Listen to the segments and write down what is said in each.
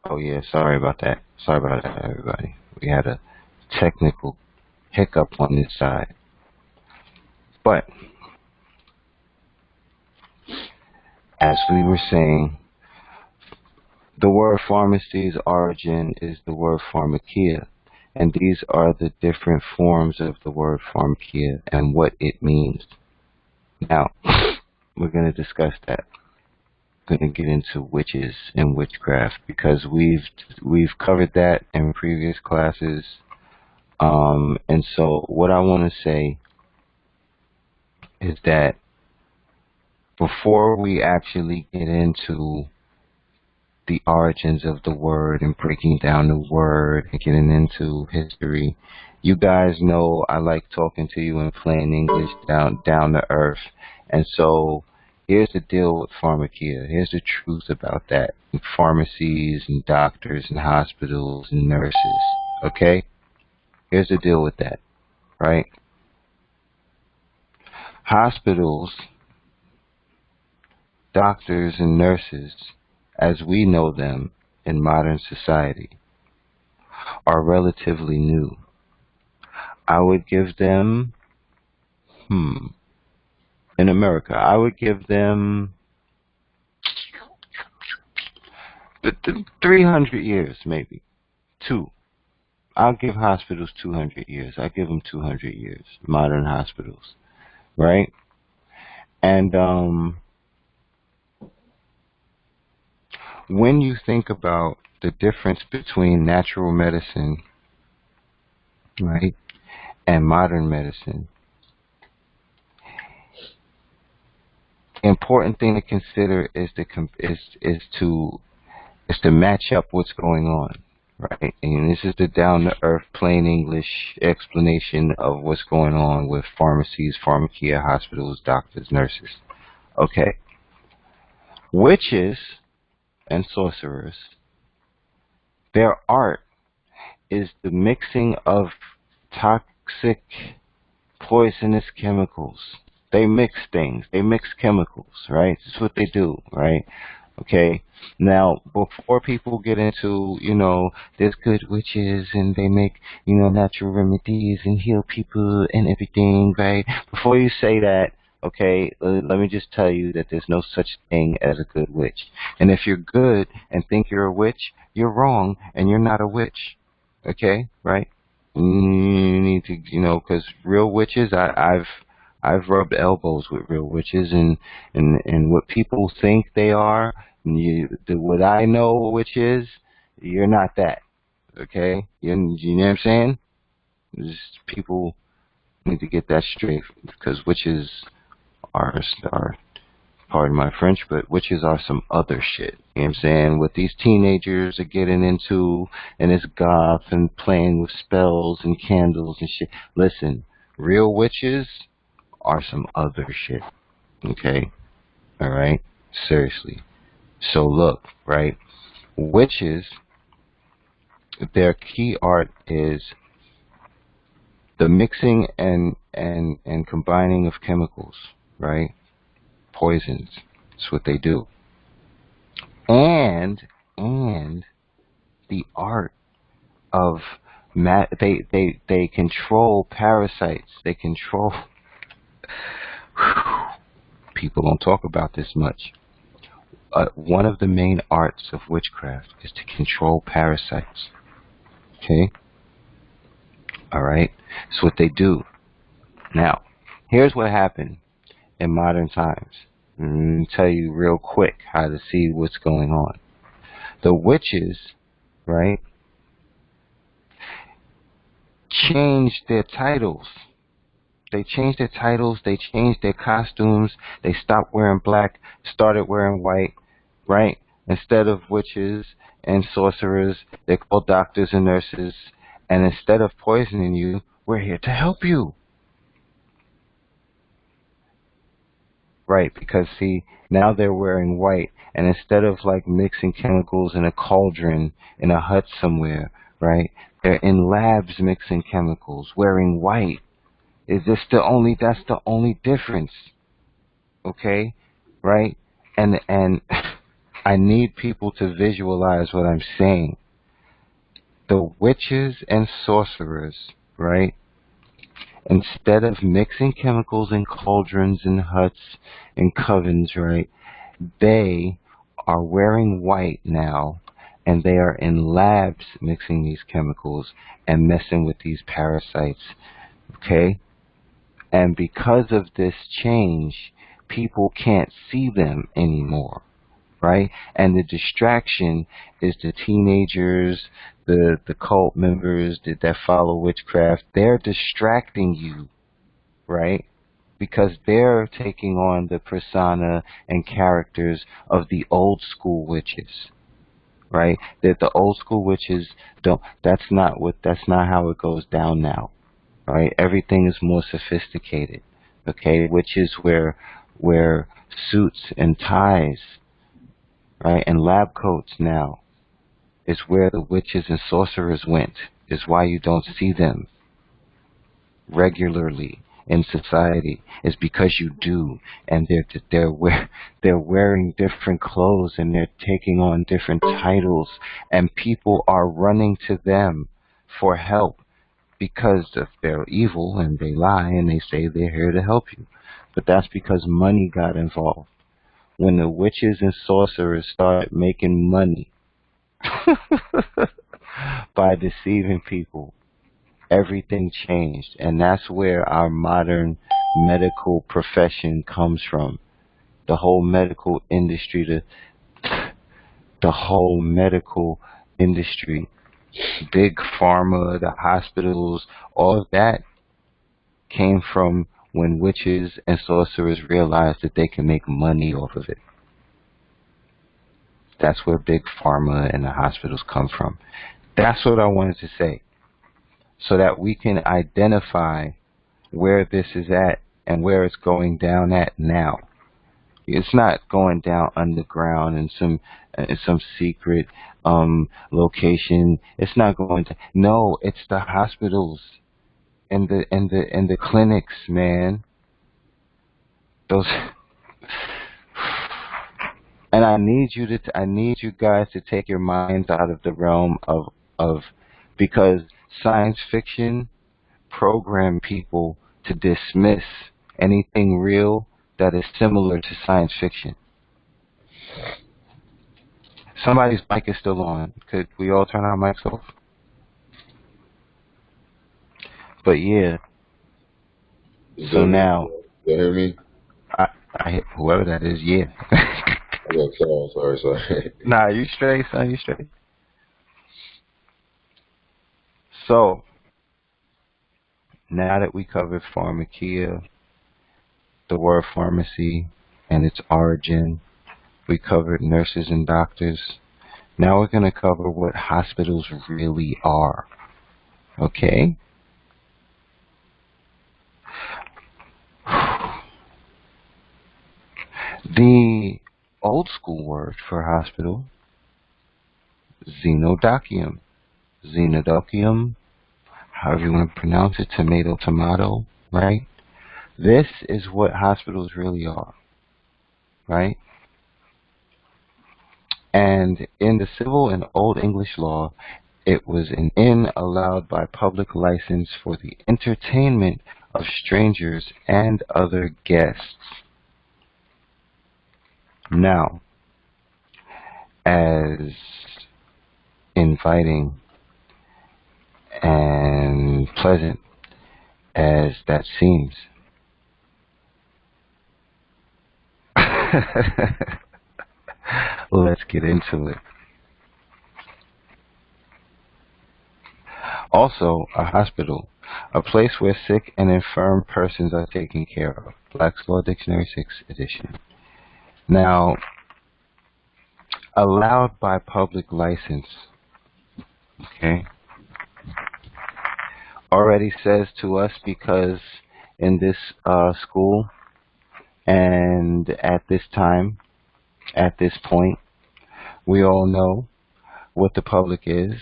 Oh yeah, sorry about that. Sorry about that, everybody. We had a technical hiccup on this side. But as we were saying, the word pharmacy's origin is the word pharmakia, and these are the different forms of the word pharmakia and what it means. Now, we're going to discuss that. We're going to get into witches and witchcraft because we've covered that in previous classes. And so what I want to say is that before we actually get into the origins of the word and breaking down the word and getting into history, you guys know I like talking to you in plain English, down to earth. And so here's the deal with pharmakia. Here's the truth about that. And pharmacies and doctors and hospitals and nurses. Okay? Here's the deal with that, right? Hospitals, doctors, and nurses, as we know them in modern society, are relatively new. I would give them, in America, I would give them 300 years, maybe. Two. I'll give hospitals 200 years. I give them 200 years, modern hospitals, right? And when you think about the difference between natural medicine, right, and modern medicine, the important thing to consider is to match up what's going on, right? And this is the down to earth, plain English explanation of what's going on with pharmacies, pharmacia, hospitals, doctors, nurses. Okay, witches and sorcerers, their art is the mixing of toxic, poisonous chemicals. They mix things. They mix chemicals, right? That's what they do, right? Okay. Now, before people get into, there's good witches and they make, natural remedies and heal people and everything, right? Before you say that, okay, let me just tell you that there's no such thing as a good witch. And if you're good and think you're a witch, you're wrong and you're not a witch. Okay, right? You need to, because real witches, I've rubbed elbows with real witches, and what people think they are, what I know a witch is, you're not that. Okay, you know what I'm saying? Just people need to get that straight because witches are, pardon my French, but witches are some other shit. You know what I'm saying? What these teenagers are getting into and it's goth and playing with spells and candles and shit. Listen, real witches are some other shit. Okay? Alright? Seriously. So look, right? Witches, their key art is the mixing and combining of chemicals, right? Poisons. That's what they do. And the art of they control parasites. They control. People don't talk about this much. One of the main arts of witchcraft is to control parasites. Okay? Alright? That's what they do. Now, here's what happened in modern times. Let me tell you real quick how to see what's going on. The witches, right, changed their titles. They changed their titles, they changed their costumes, they stopped wearing black, started wearing white, right? Instead of witches and sorcerers, they're called doctors and nurses. And instead of poisoning you, we're here to help you. Right, because see, now they're wearing white, and instead of like mixing chemicals in a cauldron in a hut somewhere, right? They're in labs mixing chemicals, wearing white. That's the only difference. Okay? Right? And I need people to visualize what I'm saying. The witches and sorcerers, right? Instead of mixing chemicals in cauldrons and huts and covens, right? They are wearing white now, and they are in labs mixing these chemicals and messing with these parasites, okay? And because of this change, people can't see them anymore, right? And the distraction is the teenagers, the cult members that follow witchcraft. They're distracting you, right? Because they're taking on the persona and characters of the old school witches, right? That the old school witches don't. That's not how it goes down now, right? Everything is more sophisticated, okay? Witches wear suits and ties, right? And lab coats now is where the witches and sorcerers went. Is why you don't see them regularly in society. Is because you do, and they're wearing different clothes and they're taking on different titles, and people are running to them for help because if they're evil and they lie and they say they're here to help you. But that's because money got involved. When the witches and sorcerers started making money by deceiving people, everything changed. And that's where our modern medical profession comes from. The whole medical industry, the whole medical industry, big pharma, the hospitals, all of that came from when witches and sorcerers realized that they can make money off of it. That's where big pharma and the hospitals come from. That's what I wanted to say, so that we can identify where this is at and where it's going down at now. It's not going down underground in some secret location. It's not going to. No, it's the hospitals and the clinics, man. Those. And I need you guys to take your minds out of the realm of because science fiction program people to dismiss anything real that is similar to science fiction. Somebody's mic is still on. Could we all turn our mics off? But yeah. So now, you hear me? I whoever that is, yeah. I got call. Sorry. Nah, you straight, son. You straight. So now that we covered pharmakia, the word pharmacy and its origin, we covered nurses and doctors. Now we're going to cover what hospitals really are. Okay? The old school word for hospital, xenodochium. Xenodochium, however you want to pronounce it, tomato, tomato, right? This is what hospitals really are, right? And in the Civil and Old English law, it was an inn allowed by public license for the entertainment of strangers and other guests. Now, as inviting and pleasant as that seems, let's get into it. Also, a hospital, a place where sick and infirm persons are taken care of. Black's Law Dictionary 6th edition. Now, allowed by public license, okay, already says to us because in this school and at this time, at this point, we all know what the public is,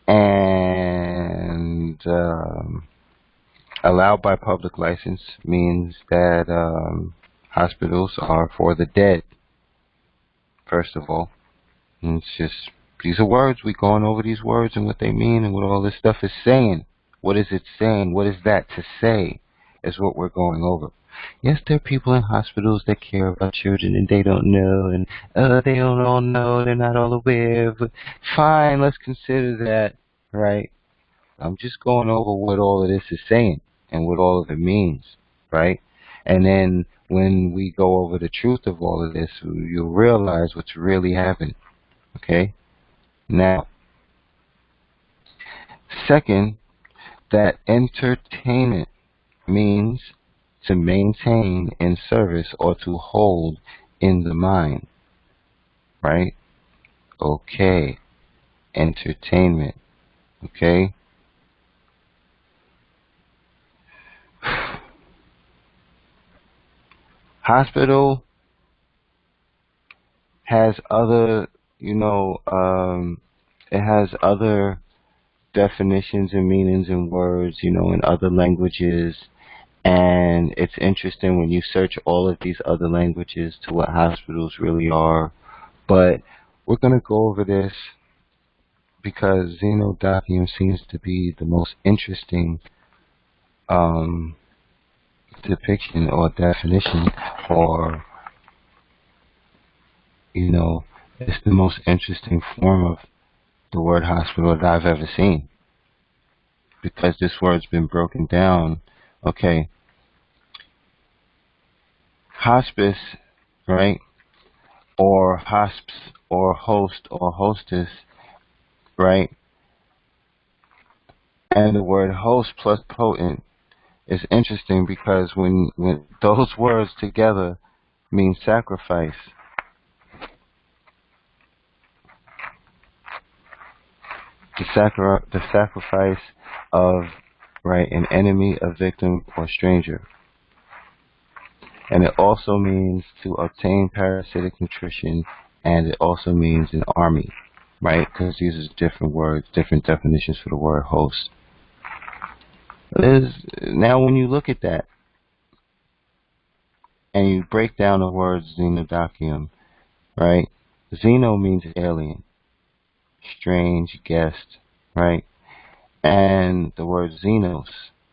and allowed by public license means that hospitals are for the dead. first of all. And it's just, these are words. We're going over these words and what they mean and what all this stuff is saying. What is it saying? What is that to say? Is what we're going over. Yes, there are people in hospitals that care about children and they don't know, and they don't all know, they're not all aware, but fine, let's consider that, right? I'm just going over what all of this is saying and what all of it means, right? And then when we go over the truth of all of this, you'll realize what's really happening, okay? Now, second, that entertainment means to maintain in service or to hold in the mind, right? Okay, entertainment, okay? Hospital has other, it has other definitions and meanings and words, in other languages. And it's interesting when you search all of these other languages to what hospitals really are. But we're going to go over this because xenodocument seems to be the most interesting um, depiction or definition, or, it's the most interesting form of the word hospital that I've ever seen. Because this word's been broken down. Okay, hospice, right? Or hosps, or host, or hostess, right? And the word host plus potent is interesting because when those words together mean sacrifice. The sacrifice of, right, an enemy, a victim, or stranger. And it also means to obtain parasitic nutrition, and it also means an army, right? Because these are different words, different definitions for the word host. Now when you look at that, and you break down the word xenodocument, right? Xeno means alien, strange, guest, right? And the word xenos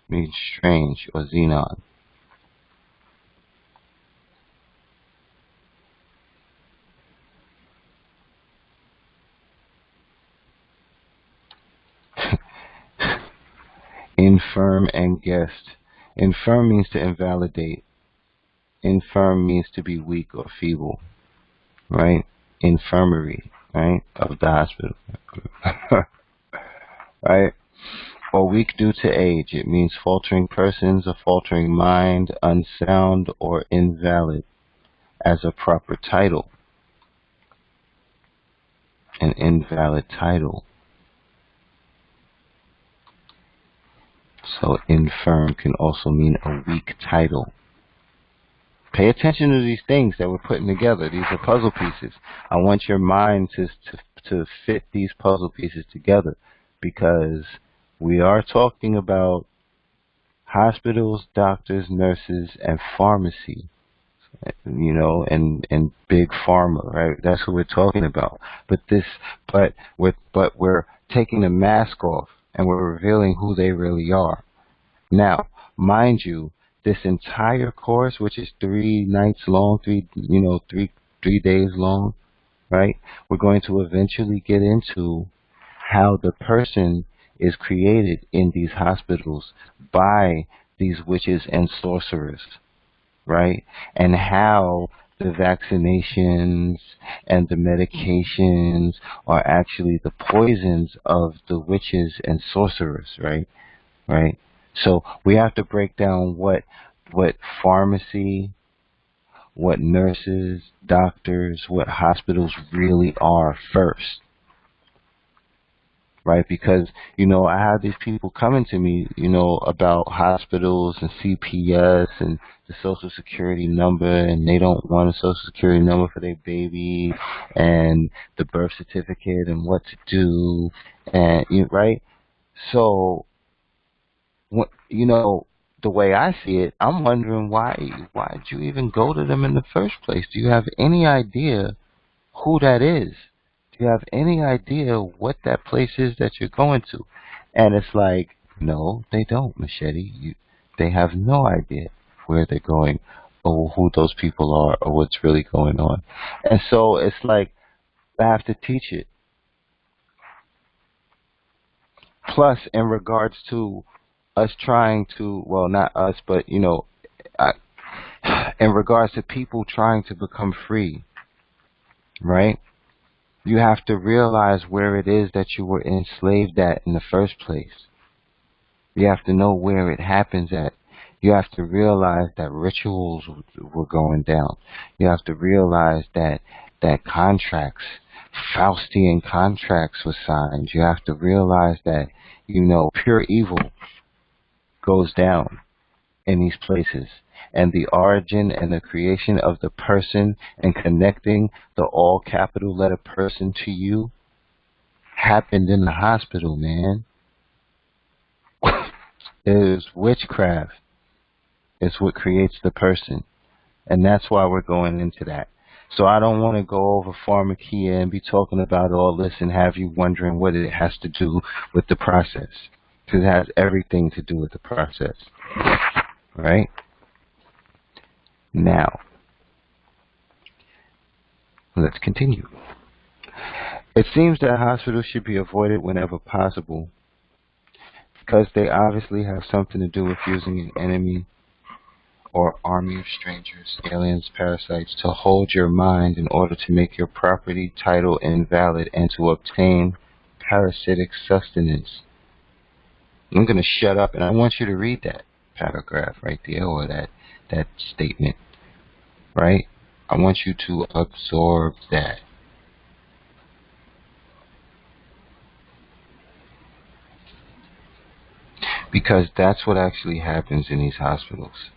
means strange or xenon. Infirm and guest. Infirm means to invalidate. Infirm means to be weak or feeble, right? Infirmary, right, of the hospital, right? Or weak due to age. It means faltering persons, a faltering mind, unsound, or invalid as a proper title. An invalid title. So infirm can also mean a weak title. Pay attention to these things that we're putting together. These are puzzle pieces. I want your mind to fit these puzzle pieces together, because we are talking about hospitals, doctors, nurses, and pharmacy, and big pharma, right? That's what we're talking about. But we're taking the mask off and we're revealing who they really are. Now, mind you, this entire course, which is 3 nights long, three days long, right? We're going to eventually get into how the person is created in these hospitals by these witches and sorcerers, right? And how the vaccinations and the medications are actually the poisons of the witches and sorcerers, right? Right? So we have to break down what pharmacy, what nurses, doctors, what hospitals really are first. Right? Because, I have these people coming to me, about hospitals and CPS and the Social Security number, and they don't want a Social Security number for their baby, and the birth certificate and what to do, and right? So, the way I see it, I'm wondering why did you even go to them in the first place? Do you have any idea who that is? Do you have any idea what that place is that you're going to? And it's like, no, they don't, Machete. They have no idea where they're going or who those people are or what's really going on. And so it's like, I have to teach it. Plus, in regards to us trying to, well, not us, but, I, in regards to people trying to become free, right? You have to realize where it is that you were enslaved at in the first place. You have to know where it happens at. You have to realize that rituals were going down. You have to realize that contracts, Faustian contracts were signed. You have to realize that, pure evil goes down in these places. And the origin and the creation of the person and connecting the all capital letter person to you happened in the hospital, man. It is witchcraft. It's what creates the person. And that's why we're going into that. So I don't want to go over pharmakia and be talking about all this and have you wondering what it has to do with the process. Because it has everything to do with the process. Right? Now, let's continue. It seems that hospitals should be avoided whenever possible because they obviously have something to do with using an enemy or army of strangers, aliens, parasites to hold your mind in order to make your property title invalid and to obtain parasitic sustenance. I'm going to shut up and I want you to read that paragraph right there or that statement, right? I want you to absorb that. Because that's what actually happens in these hospitals.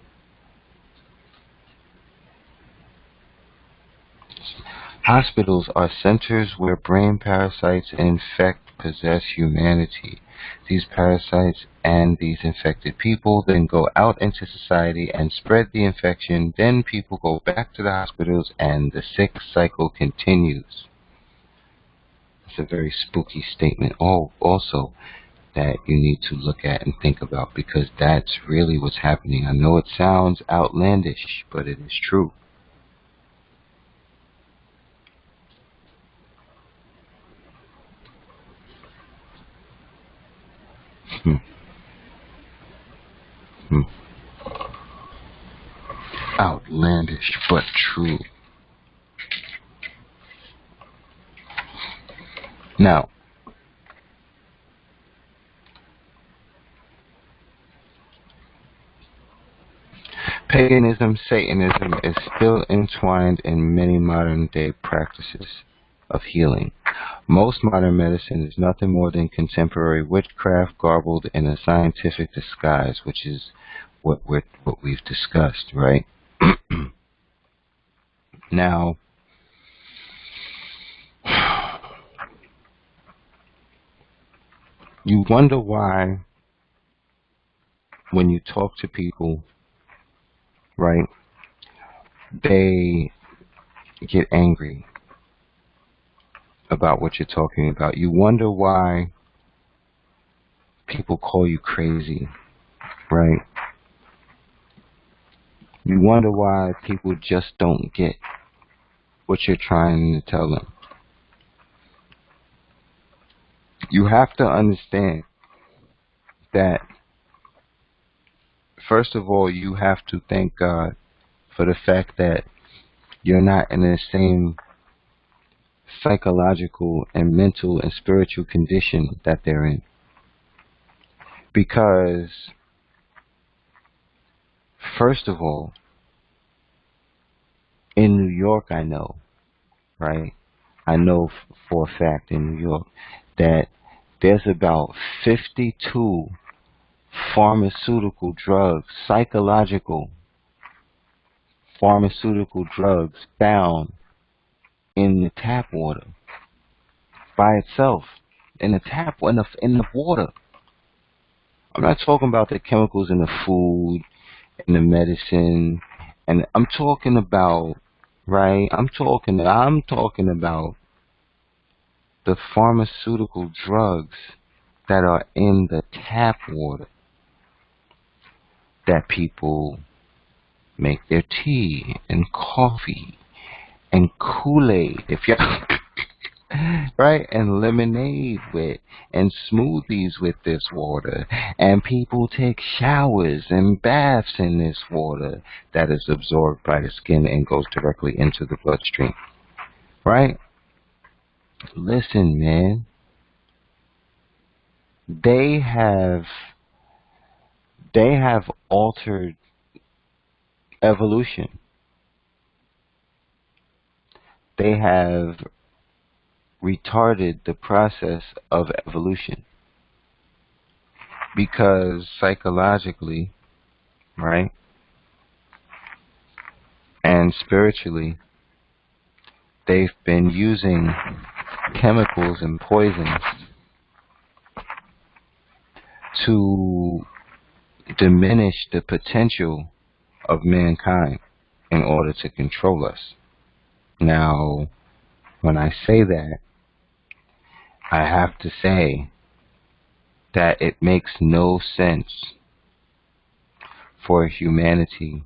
Hospitals are centers where brain parasites infect, possess humanity. These parasites and these infected people then go out into society and spread the infection. Then people go back to the hospitals and the sick cycle continues. It's a very spooky statement. Also, that you need to look at and think about because that's really what's happening. I know it sounds outlandish, but it is true. Outlandish, but true. Now, paganism, Satanism is still entwined in many modern-day practices of healing. Most modern medicine is nothing more than contemporary witchcraft garbled in a scientific disguise, which is what we've discussed, right? Now, you wonder why when you talk to people, right, they get angry about what you're talking about. You wonder why people call you crazy, right? You wonder why people just don't get what you're trying to tell them. You have to understand that, first of all, you have to thank God for the fact that you're not in the same psychological and mental and spiritual condition that they're in. Because, first of all, in New York, I know, right? I know for a fact in New York that there's about 52 pharmaceutical drugs, psychological pharmaceutical drugs found in the tap water by itself, in the water. I'm not talking about the chemicals in the food, in the medicine, and I'm talking about right? I'm talking about the pharmaceutical drugs that are in the tap water that people make their tea and coffee and Kool-Aid, if you right, and lemonade with, and smoothies with this water, and people take showers and baths in this water that is absorbed by the skin and goes directly into the bloodstream, right? Listen, man, they have they have altered evolution. They have retarded the process of evolution because psychologically, right, and spiritually, they've been using chemicals and poisons to diminish the potential of mankind in order to control us. Now, when I say that, I have to say that it makes no sense for humanity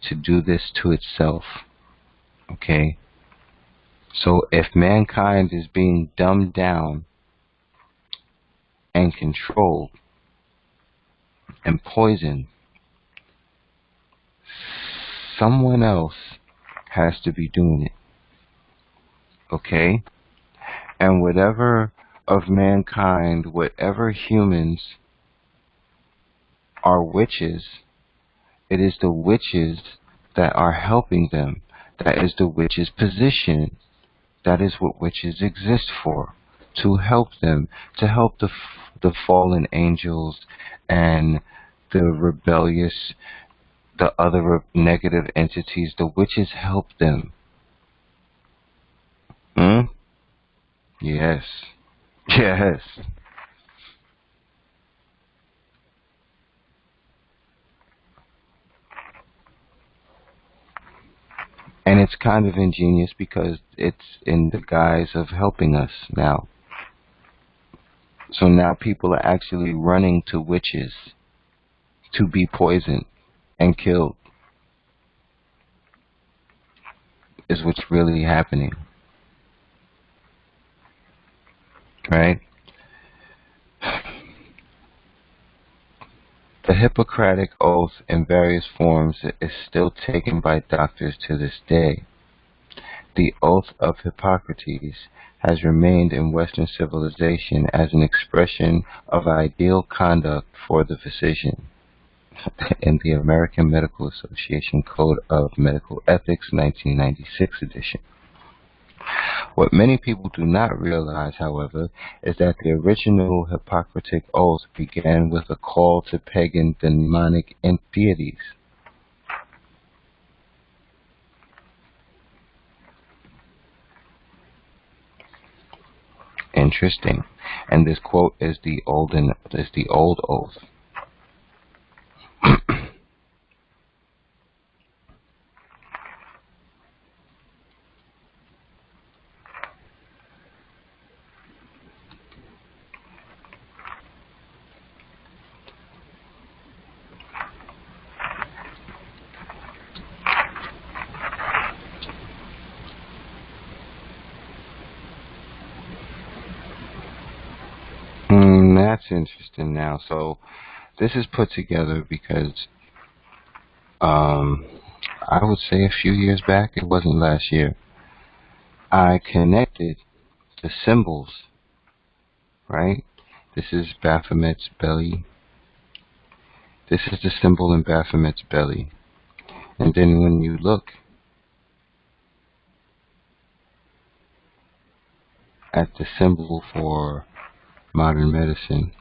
to do this to itself. Okay? So if mankind is being dumbed down and controlled and poisoned, someone else has to be doing it. Okay? And whatever of mankind, whatever humans are witches, it is the witches that are helping them. That is the witches' position. That is what witches exist for. To help them. To help the fallen angels and the rebellious, the other negative entities. The witches help them. Hmm? Yes. Yes. And it's kind of ingenious because it's in the guise of helping us now. So now people are actually running to witches to be poisoned and killed, is what's really happening. Right? The Hippocratic Oath in various forms is still taken by doctors to this day. The Oath of Hippocrates has remained in Western civilization as an expression of ideal conduct for the physician in the American Medical Association Code of Medical Ethics 1996 edition. What many people do not realize, however, is that the original Hippocratic Oath began with a call to pagan demonic deities. Interesting. And this quote is the old oath. That's interesting now. So this is put together because um, I would say a few years back, it wasn't last year, I connected the symbols, right? This is Baphomet's belly. This is the symbol in Baphomet's belly. And then when you look at the symbol for modern medicine,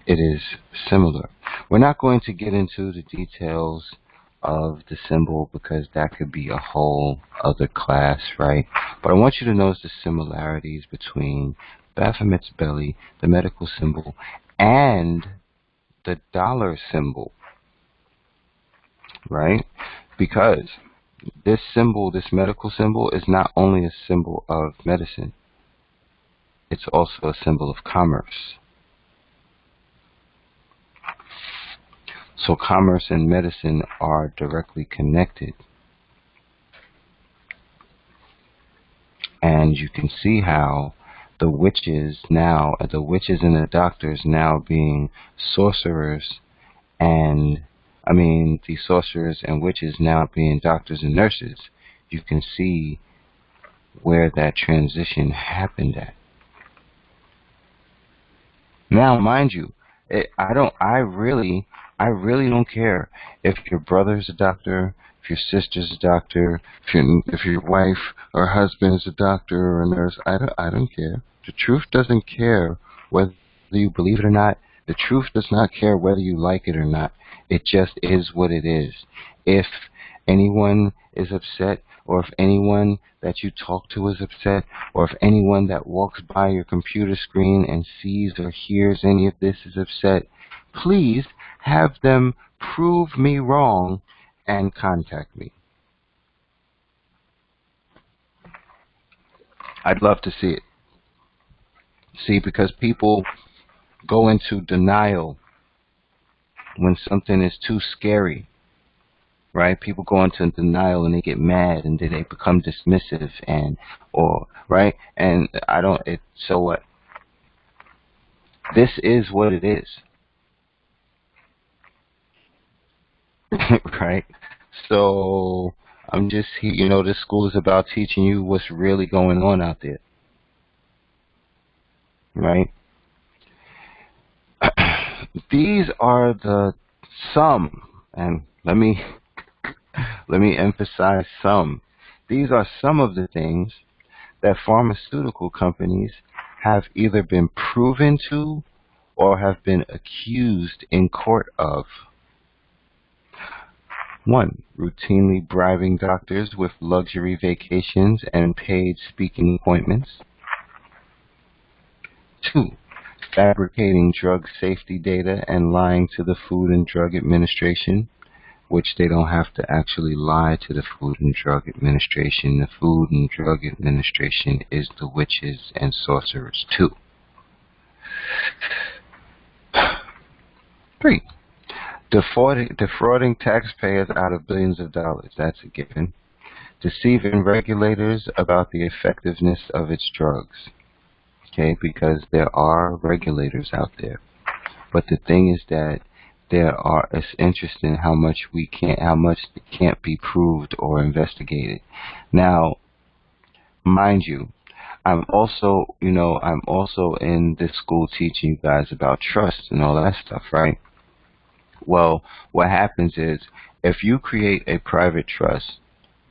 it is similar. We're not going to get into the details of the symbol because that could be a whole other class, right? But I want you to notice the similarities between Baphomet's belly, the medical symbol, and the dollar symbol, right? Because This symbol, this medical symbol, is not only a symbol of medicine, it's also a symbol of commerce. So commerce and medicine are directly connected. And you can see how the witches and the doctors now being sorcerers, and the sorcerers and witches now being doctors and nurses. You can see where that transition happened at. Now, mind you, I really don't care if your brother's a doctor, if your sister's a doctor, if your wife or husband is a doctor or a nurse. I don't care. The truth doesn't care whether you believe it or not. The truth does not care whether you like it or not. It just is what it is. If anyone is upset, or if anyone that you talk to is upset, or if anyone that walks by your computer screen and sees or hears any of this is upset, please have them prove me wrong and contact me. I'd love to see it. See, because people go into denial when something is too scary. Right? People go into denial and they get mad and they become dismissive right? And so what? This is what it is. Right? So I'm just here, this school is about teaching you what's really going on out there. Right? These are some, and let me emphasize some. These are some of the things that pharmaceutical companies have either been proven to or have been accused in court of. 1. Routinely bribing doctors with luxury vacations and paid speaking appointments. 2. Fabricating drug safety data and lying to the Food and Drug Administration, which they don't have to actually lie to the Food and Drug Administration. The Food and Drug Administration is the witches and sorcerers too. 3. Defrauding taxpayers out of billions of dollars. That's a given. Deceiving regulators about the effectiveness of its drugs. Okay, because there are regulators out there. But the thing is that it's interesting how much it can't be proved or investigated. Now, mind you, I'm also in this school teaching you guys about trust and all that stuff, right? Well, what happens is if you create a private trust,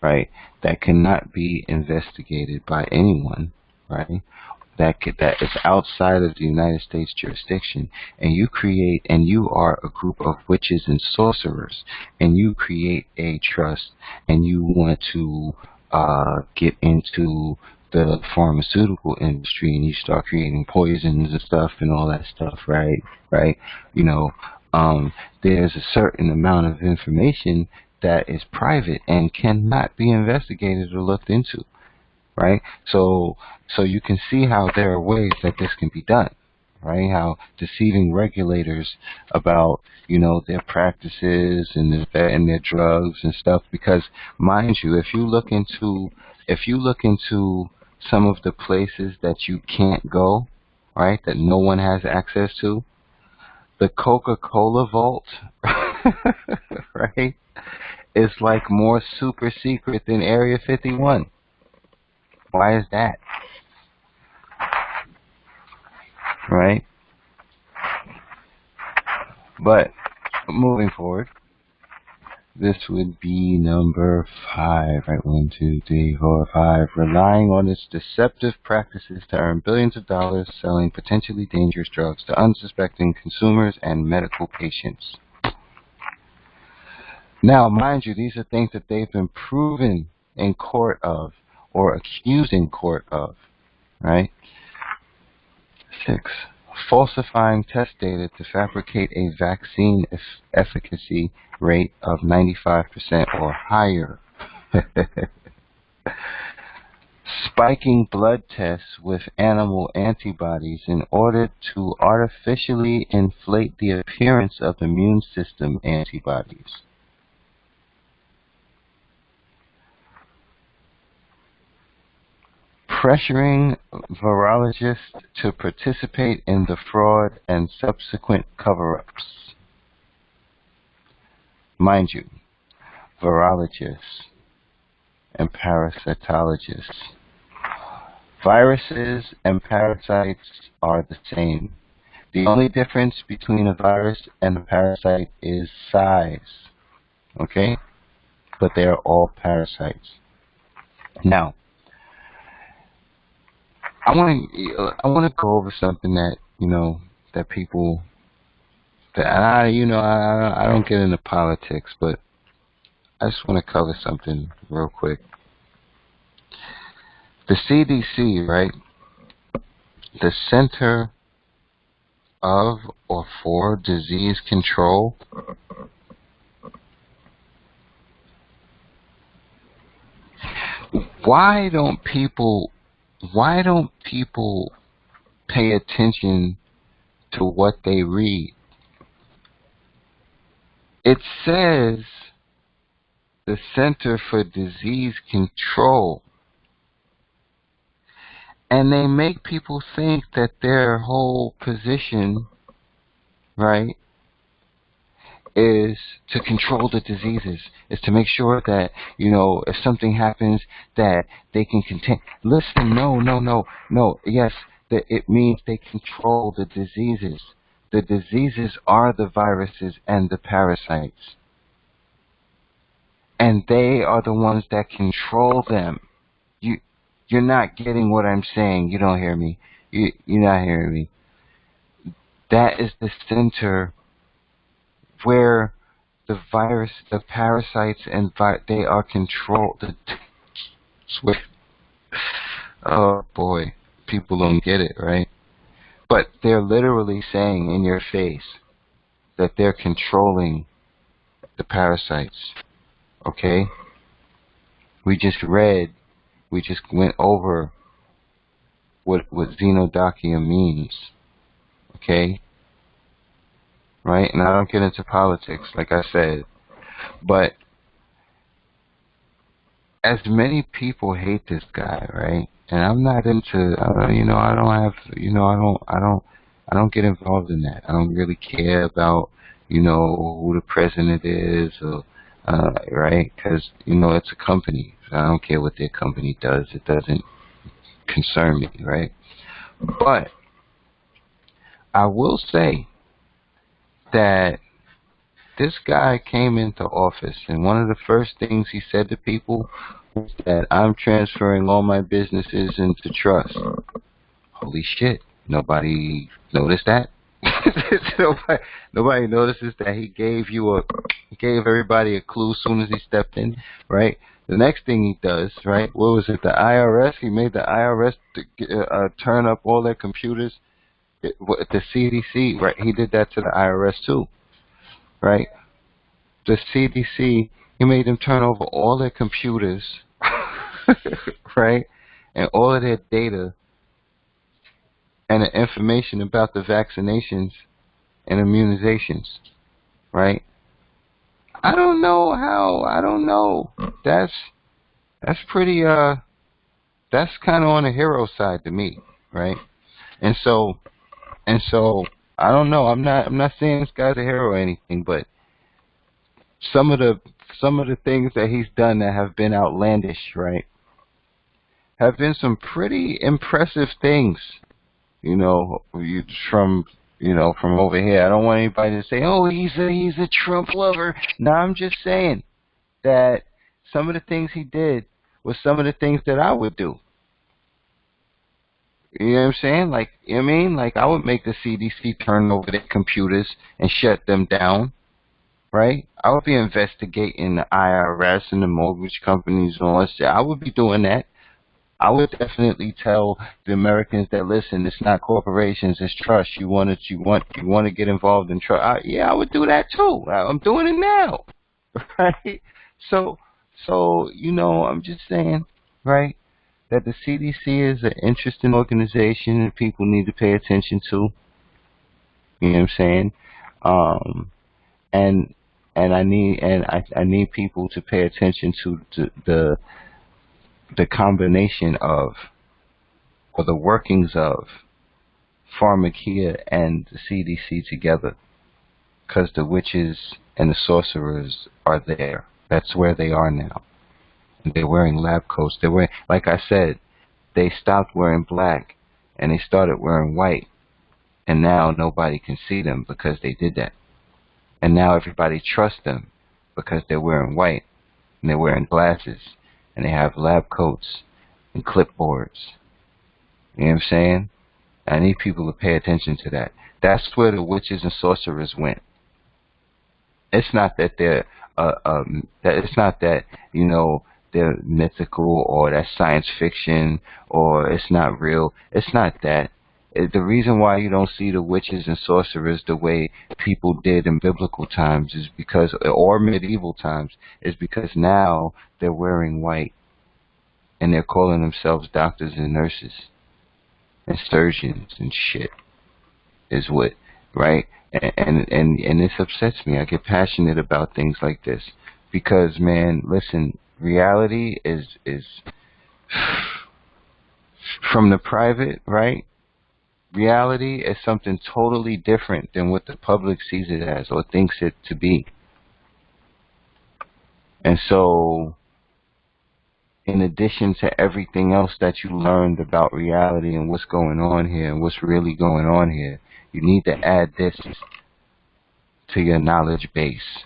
right, that cannot be investigated by anyone, right, that is outside of the United States jurisdiction, and you are a group of witches and sorcerers, and you create a trust, and you want to get into the pharmaceutical industry, and you start creating poisons and stuff and all that stuff, right? There's a certain amount of information that is private and cannot be investigated or looked into, right? So you can see how there are ways that this can be done, right? How deceiving regulators about, their practices and their drugs and stuff. Because mind you, if you look into some of the places that you can't go, right, that no one has access to, the Coca-Cola vault, right, is like more super secret than Area 51. Why is that? Right? But moving forward, this would be number 5, right? 1, 2, 3, 4, 5. Relying on its deceptive practices to earn billions of dollars selling potentially dangerous drugs to unsuspecting consumers and medical patients. Now, mind you, these are things that they've been proven in court of or accused in court of, right? 6. Falsifying test data to fabricate a vaccine efficacy rate of 95% or higher. Spiking blood tests with animal antibodies in order to artificially inflate the appearance of immune system antibodies. Pressuring virologists to participate in the fraud and subsequent cover-ups. Mind you, virologists and parasitologists. Viruses and parasites are the same. The only difference between a virus and a parasite is size. Okay? But they are all parasites. Now, I want to go over something that, that people, that I don't get into politics, but I just want to cover something real quick. The CDC, right? The Center of or for Disease Control. Why don't people pay attention to what they read? It says the Center for Disease Control. And they make people think that their whole position, right, is to control the diseases, is to make sure that, if something happens, that they can contain. Listen, no. Yes, that it means they control the diseases. The diseases are the viruses and the parasites. And they are the ones that control them. You're not getting what I'm saying. You don't hear me. You're not hearing me. That is the center where the virus, the parasites, and they are controlled. Oh boy, people don't get it, right? But they're literally saying in your face that they're controlling the parasites. Okay? We just went over what xenodokia means. Okay? Right? And I don't get into politics, like I said. But as many people hate this guy, right? And I'm not into, I don't get involved in that. I don't really care about, who the president is, or, right? Because, it's a company. So I don't care what their company does. It doesn't concern me, right? But I will say that this guy came into office, and one of the first things he said to people was that I'm transferring all my businesses into trust. Holy shit. Nobody noticed that? Nobody notices that he gave everybody a clue as soon as he stepped in, right? The next thing he does, right? What was it? The IRS? He made the IRS turn up all their computers. The CDC, right? He did that to the IRS too, right? The CDC, he made them turn over all their computers, right? And all of their data and the information about the vaccinations and immunizations, right? I don't know. That's pretty, that's kind of on the hero side to me, right? And so, I don't know. I'm not saying this guy's a hero or anything, but some of the things that he's done that have been outlandish, right, have been some pretty impressive things, from over here. I don't want anybody to say, "Oh, he's a Trump lover." No, I'm just saying that some of the things he did was some of the things that I would do. You know what I'm saying? Like, like I would make the CDC turn over their computers and shut them down. Right? I would be investigating the IRS and the mortgage companies and all that shit. I would be doing that. I would definitely tell the Americans that listen, it's not corporations, it's trust. You want to get involved in trust. Yeah, I would do that too. I'm doing it now. Right? So So, I'm just saying, right, that the CDC is an interesting organization and people need to pay attention to. You know what I'm saying? Um, and I need people to pay attention to the combination of, or the workings of, pharmakia and the CDC together, because the witches and the sorcerers are there. That's where they are now. And they're wearing lab coats. They're wearing, like I said, they stopped wearing black and they started wearing white. And now nobody can see them because they did that. And now everybody trusts them because they're wearing white and they're wearing glasses and they have lab coats and clipboards. You know what I'm saying? I need people to pay attention to that. That's where the witches and sorcerers went. It's not that they're that it's not that they're mythical or that's science fiction or it's not real. It's not that. The reason why you don't see the witches and sorcerers the way people did in biblical times is because, or medieval times, is because now they're wearing white and they're calling themselves doctors and nurses and surgeons and shit. Is what, right? And this upsets me. I get passionate about things like this because, man, listen, reality is from the private, right? Reality is something totally different than what the public sees it as or thinks it to be. And so, in addition to everything else that you learned about reality and what's going on here and what's really going on here, you need to add this to your knowledge base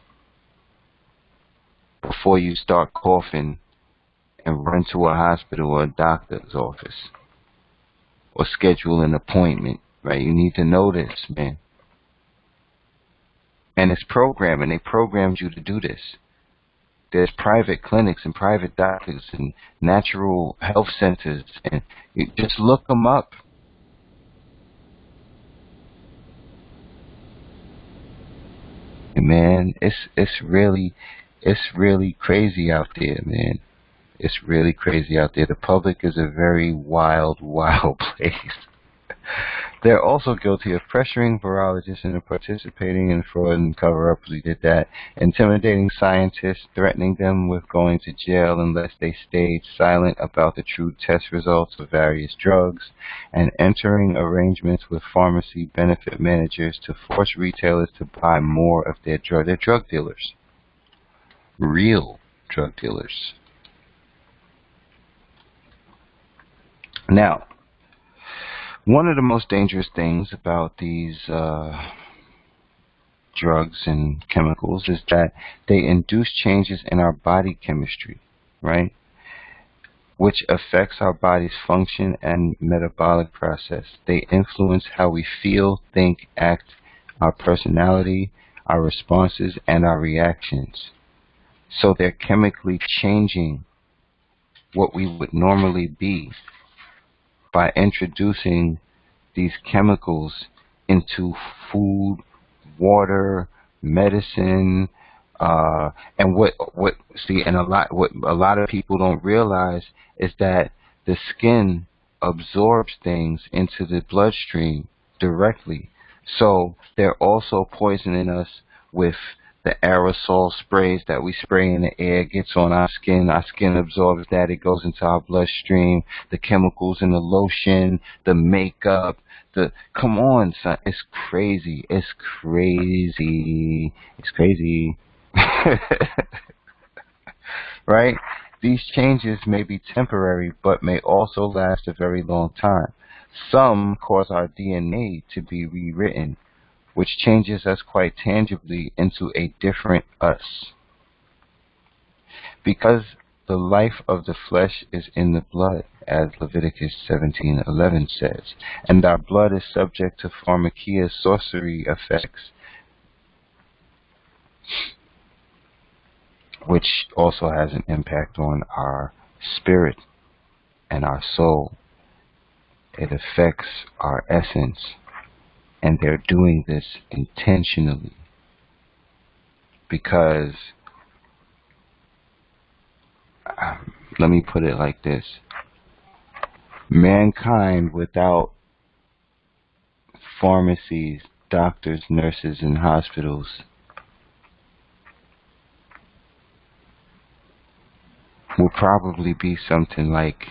before you start coughing and run to a hospital or a doctor's office or schedule an appointment, right? You need to know this, man. And it's programming. They programmed you to do this. There's private clinics and private doctors and natural health centers, and you just look them up. Man, it's really crazy out there, man. It's really crazy out there. The public is a very wild, wild place. They're also guilty of pressuring virologists into participating in fraud and cover-ups. We did that. Intimidating scientists, threatening them with going to jail unless they stayed silent about the true test results of various drugs, and entering arrangements with pharmacy benefit managers to force retailers to buy more of their drug. They're drug dealers. Real drug dealers. Now, one of the most dangerous things about these drugs and chemicals is that they induce changes in our body chemistry, right? Which affects our body's function and metabolic process. They influence how we feel, think, act, our personality, our responses, and our reactions. So they're chemically changing what we would normally be by introducing these chemicals into food, water, medicine, and what a lot of people don't realize is that the skin absorbs things into the bloodstream directly. So they're also poisoning us with the aerosol sprays that we spray in the air, gets on our skin absorbs that, it goes into our bloodstream, the chemicals in the lotion, the makeup, come on, son, it's crazy, right? These changes may be temporary, but may also last a very long time. Some cause our DNA to be rewritten, which changes us quite tangibly into a different us. Because the life of the flesh is in the blood, as Leviticus 17:11 says, and our blood is subject to pharmakia sorcery effects, which also has an impact on our spirit and our soul. It affects our essence, and they're doing this intentionally because let me put it like this. Mankind without pharmacies, doctors, nurses, and hospitals will probably be something like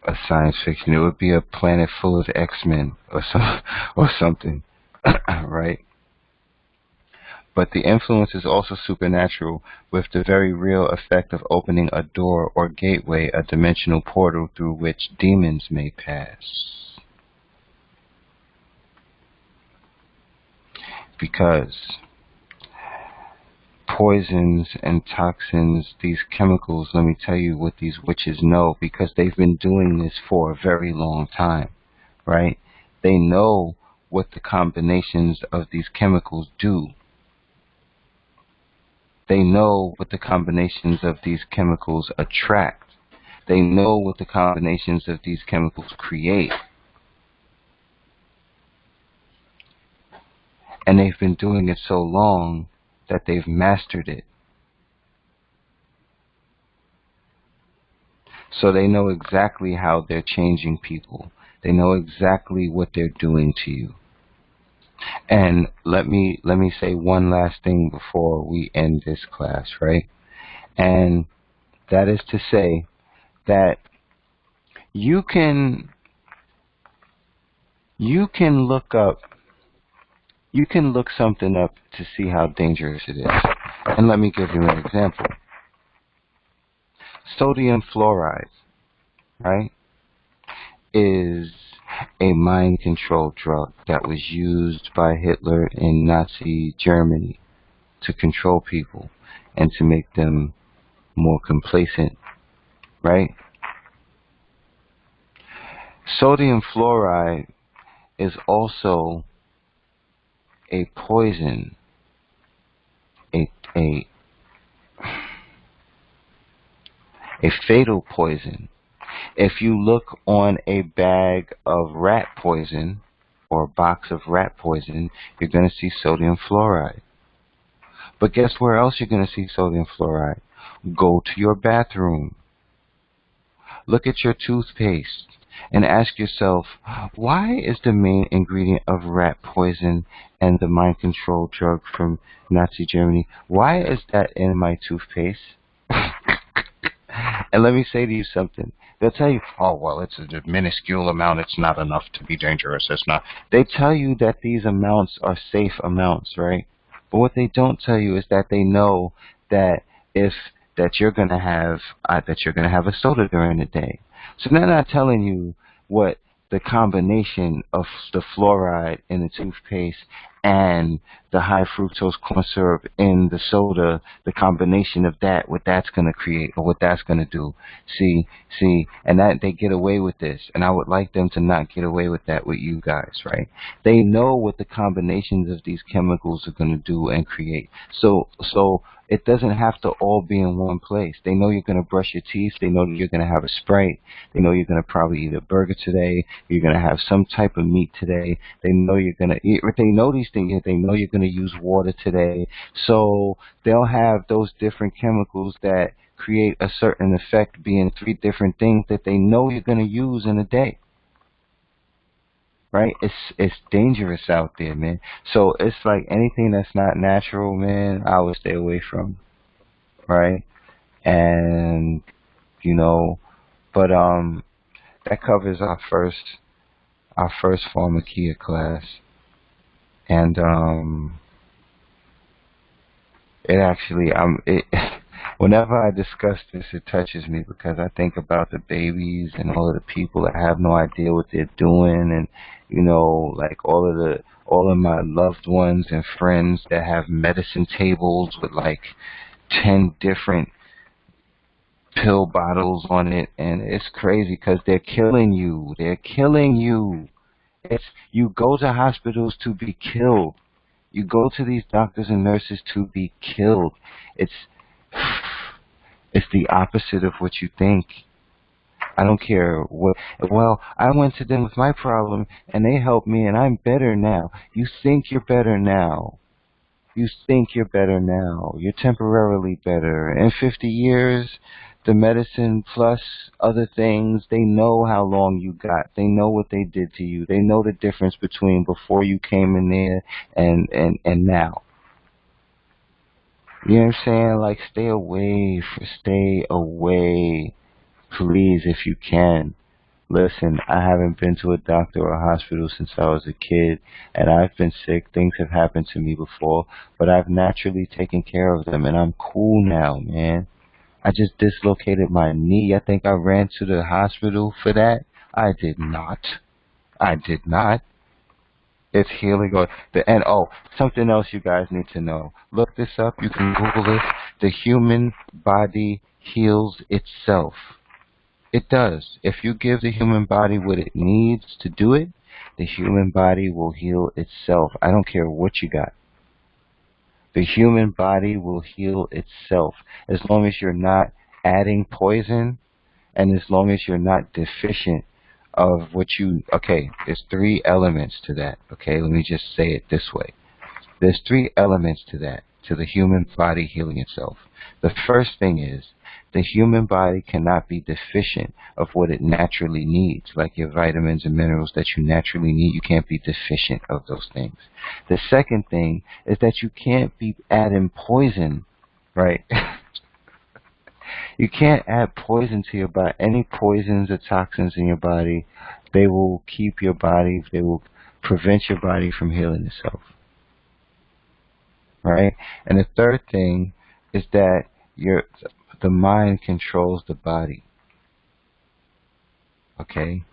a science fiction. It would be a planet full of X-Men or something, right? But the influence is also supernatural, with the very real effect of opening a door or gateway, a dimensional portal through which demons may pass. Because poisons and toxins, these chemicals, let me tell you what these witches know, because they've been doing this for a very long time, right? They know what the combinations of these chemicals do. They know what the combinations of these chemicals attract. They know what the combinations of these chemicals create. And they've been doing it so long that they've mastered it. So they know exactly how they're changing people. They know exactly what they're doing to you. And let me say one last thing before we end this class, right? And that is to say that you can look something up to see how dangerous it is. And let me give you an example. Sodium fluoride, right, is a mind control drug that was used by Hitler in Nazi Germany to control people and to make them more complacent, right? Sodium fluoride is also a poison, a fatal poison. If you look on a bag of rat poison or a box of rat poison, you're going to see sodium fluoride. But guess where else you're going to see sodium fluoride? Go to your bathroom. Look at your toothpaste and ask yourself, why is the main ingredient of rat poison and the mind control drug from Nazi Germany, why is that in my toothpaste? And let me say to you something. They'll tell you, oh, well, it's a minuscule amount. It's not enough to be dangerous. It's not. They tell you that these amounts are safe amounts, right? But what they don't tell you is that they know that you're gonna have a soda during the day. So they're not telling you what the combination of the fluoride in the toothpaste and the high fructose corn syrup in the soda, the combination of that, what that's going to create or what that's going to do. See, and that they get away with this, and I would like them to not get away with that with you guys, right? They know what the combinations of these chemicals are going to do and create. So it doesn't have to all be in one place. They know you're going to brush your teeth. They know you're going to have a Sprite. They know you're going to probably eat a burger today. You're going to have some type of meat today. They know you're going to eat. They know these things. They know you're going to use water today. So they'll have those different chemicals that create a certain effect being 3 different things that they know you're going to use in a day. Right? It's dangerous out there, man. So it's like anything that's not natural, man, I would stay away from. Right? And but that covers our first pharmakia class. And it actually whenever I discuss this, it touches me because I think about the babies and all of the people that have no idea what they're doing, and like all of my loved ones and friends that have medicine tables with like 10 different pill bottles on it, and it's crazy because they're killing you. You go to hospitals to be killed. You go to these doctors and nurses to be killed. It's the opposite of what you think. I don't care what. Well, I went to them with my problem and they helped me and I'm better now. You think you're better now. You think you're better now. You're temporarily better. In 50 years, the medicine plus other things, they know how long you got. They know what they did to you. They know the difference between before you came in there and now. You know what I'm saying? Like, stay away, please, if you can. Listen, I haven't been to a doctor or a hospital since I was a kid, and I've been sick. Things have happened to me before, but I've naturally taken care of them, and I'm cool now, man. I just dislocated my knee. I think I ran to the hospital for that. I did not. I did not. It's healing. And oh, something else you guys need to know. Look this up. You can Google this. The human body heals itself. It does. If you give the human body what it needs to do it, the human body will heal itself. I don't care what you got. The human body will heal itself as long as you're not adding poison and as long as you're not deficient of what you. Okay, there's three elements to that. Okay, let me just say it this way. There's three elements to that, to the human body healing itself. The first thing is the human body cannot be deficient of what it naturally needs, like your vitamins and minerals that you naturally need. You can't be deficient of those things. The second thing is that you can't be adding poison, right? You can't add poison to your body. Any poisons or toxins in your body, they will they will prevent your body from healing itself. Right? And the third thing is that the mind controls the body. Okay?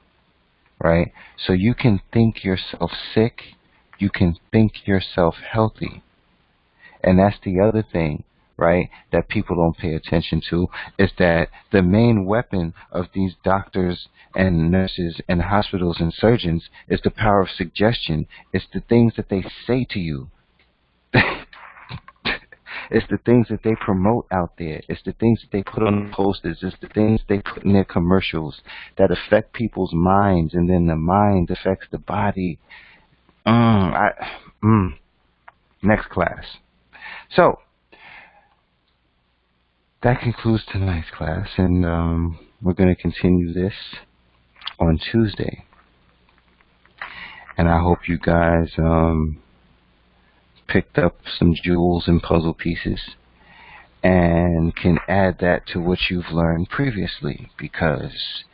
Right? So you can think yourself sick, you can think yourself healthy. And that's the other thing, right, that people don't pay attention to, is that the main weapon of these doctors and nurses and hospitals and surgeons is the power of suggestion. It's the things that they say to you. It's the things that they promote out there. It's the things that they put on posters. It's the things they put in their commercials that affect people's minds, and then the mind affects the body. Next class. So, that concludes tonight's class, and we're going to continue this on Tuesday. And I hope you guys picked up some jewels and puzzle pieces and can add that to what you've learned previously, because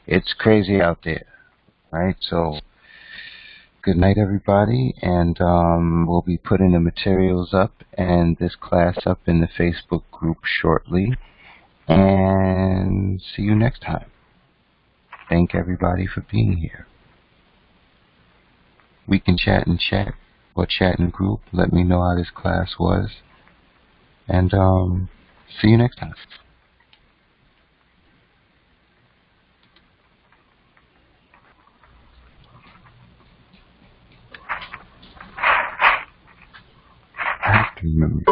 it's crazy out there, right? So, good night, everybody, and we'll be putting the materials up and this class up in the Facebook group shortly, and see you next time. Thank everybody for being here. We can chat in chat or chat in group. Let me know how this class was, and see you next time. I have to remember.